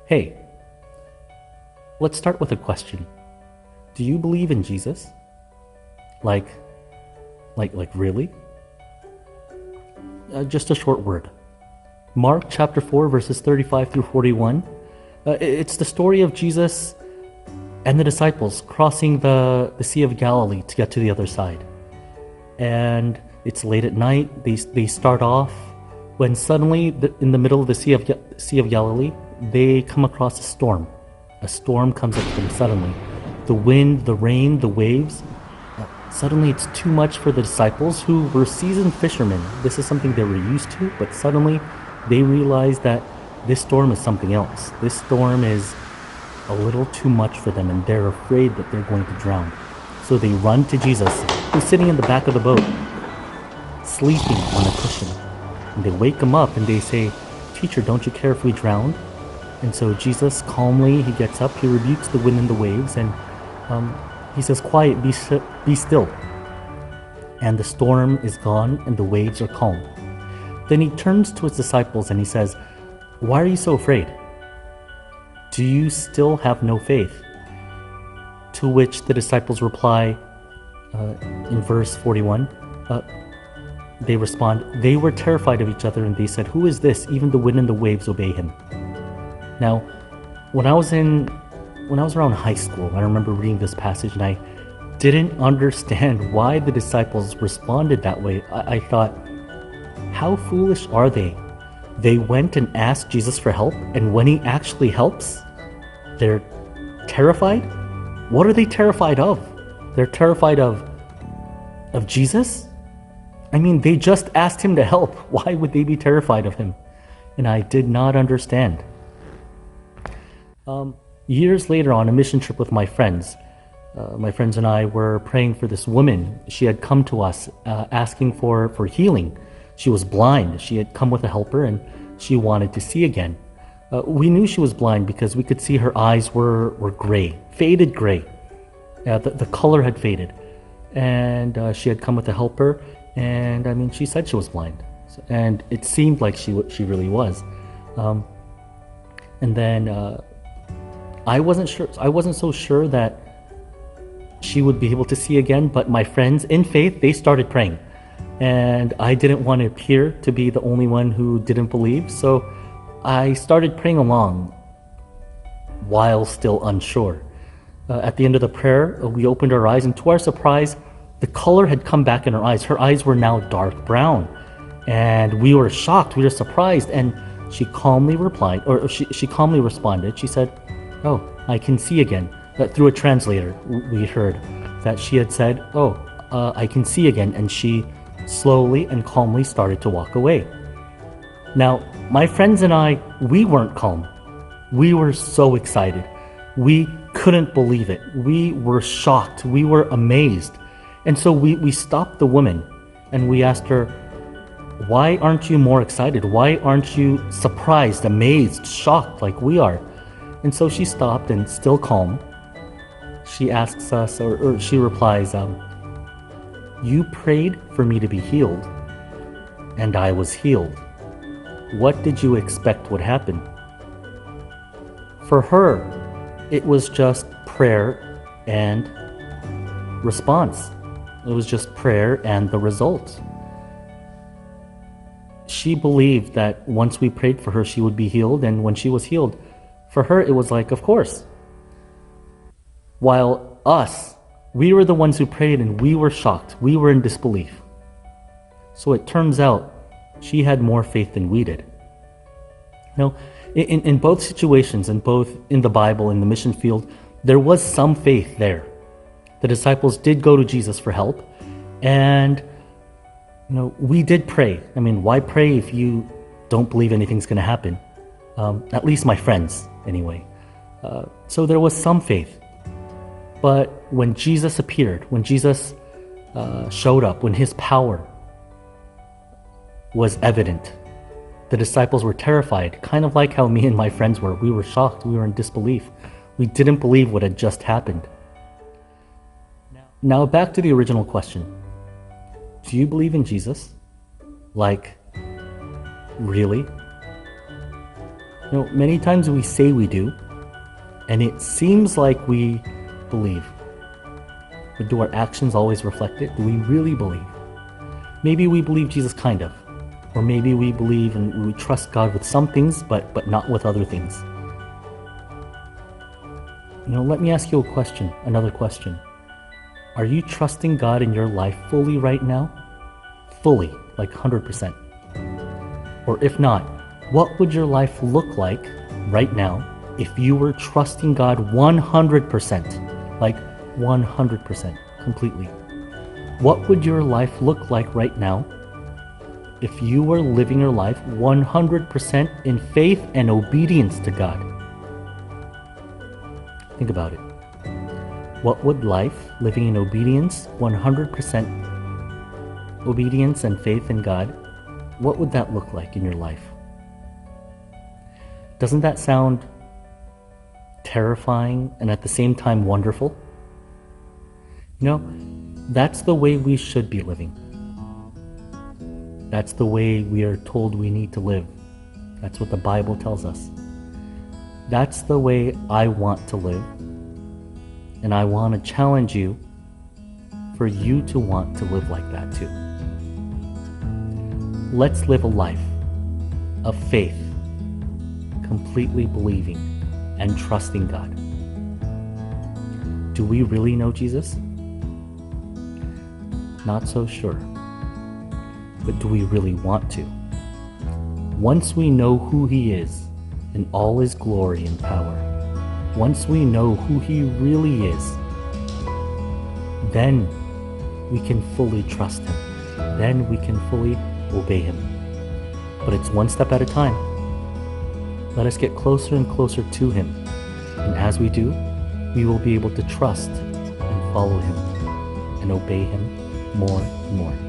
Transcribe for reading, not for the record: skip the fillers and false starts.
Hey, let's start with a question. Do you believe in Jesus? Like, like really? Just a short word. Mark chapter 4, verses 35 through 41. It's the story of Jesus and the disciples crossing the Sea of Galilee to get to the other side. And it's late at night. They start off when suddenly, in the middle of the Sea of Galilee, they come across a storm. A storm comes up to them suddenly. The wind, the rain, the waves. Suddenly it's too much for the disciples who were seasoned fishermen. This is something they were used to, but suddenly they realize that this storm is something else. This storm is a little too much for them, and they're afraid that they're going to drown. So they run to Jesus, who's sitting in the back of the boat, sleeping on a cushion. And they wake him up and they say, "Teacher, don't you care if we drown?" And so Jesus calmly, he gets up, he rebukes the wind and the waves, and he says, "Quiet, be still." And the storm is gone and the waves are calm. Then he turns to his disciples and he says, "Why are you so afraid? Do you still have no faith?" To which the disciples reply, in verse 41, they respond, "They were terrified of each other and they said, 'Who is this? Even the wind and the waves obey him.'" Now, when I was around high school, I remember reading this passage and I didn't understand why the disciples responded that way. I thought, how foolish are they? They went and asked Jesus for help, and when he actually helps, they're terrified? What are they terrified of? They're terrified of Jesus? I mean, they just asked him to help. Why would they be terrified of him? And I did not understand. Years later, on a mission trip with my friends and I were praying for this woman. She had come to us asking for healing. She was blind. She had come with a helper and she wanted to see again. We knew she was blind because we could see her eyes were gray, faded gray. The color had faded. And she had come with a helper, and I mean, she said she was blind. And it seemed like she really was. And then I wasn't so sure that she would be able to see again, but my friends in faith, they started praying. And I didn't want to appear to be the only one who didn't believe, so I started praying along while still unsure. At the end of the prayer, we opened our eyes, and to our surprise, the color had come back in her eyes. Her eyes were now dark brown. And we were shocked, we were surprised, and she calmly replied, or she calmly responded. She said, "Oh, I can see again." Through a translator, we heard that she had said, "Oh, I can see again," and she slowly and calmly started to walk away. Now, my friends and I, we weren't calm. We were so excited. We couldn't believe it. We were shocked. We were amazed. And so we stopped the woman and we asked her, "Why aren't you more excited? Why aren't you surprised, amazed, shocked like we are?" And so she stopped and, still calm, she asks us, or she replies, "You prayed for me to be healed, and I was healed. What did you expect would happen?" For her, it was just prayer and response. It was just prayer and the result. She believed that once we prayed for her, she would be healed, and when she was healed, for her it was like, of course. While us, we were the ones who prayed and we were shocked. We were in disbelief. So it turns out she had more faith than we did. Now, in both situations, in both in the Bible, in the mission field, there was some faith there. The disciples did go to Jesus for help, and we did pray. I mean, why pray if you don't believe anything's going to happen? At least my friends, anyway. So there was some faith. But when Jesus appeared, when Jesus showed up, when his power was evident, the disciples were terrified, kind of like how me and my friends were. We were shocked. We were in disbelief. We didn't believe what had just happened. Now back to the original question. Do you believe in Jesus? Like, really? Many times we say we do, and it seems like we believe. But do our actions always reflect it? Do we really believe? Maybe we believe Jesus kind of. Or maybe we believe and we trust God with some things, but not with other things. Let me ask you a question, another question. Are you trusting God in your life fully right now? Fully, like 100%. Or if not, what would your life look like right now if you were trusting God 100%? Like 100%, completely. What would your life look like right now if you were living your life 100% in faith and obedience to God? Think about it. What would life, living in obedience, 100% obedience and faith in God, what would that look like in your life? Doesn't that sound terrifying and at the same time wonderful? That's the way we should be living. That's the way we are told we need to live. That's what the Bible tells us. That's the way I want to live. And I want to challenge you for you to want to live like that too. Let's live a life of faith, completely believing and trusting God. Do we really know Jesus? Not so sure. But do we really want to? Once we know who He is in all His glory and power, once we know who He really is, then we can fully trust Him. Then we can fully obey Him. But it's one step at a time. Let us get closer and closer to Him. And as we do, we will be able to trust and follow Him and obey Him more and more.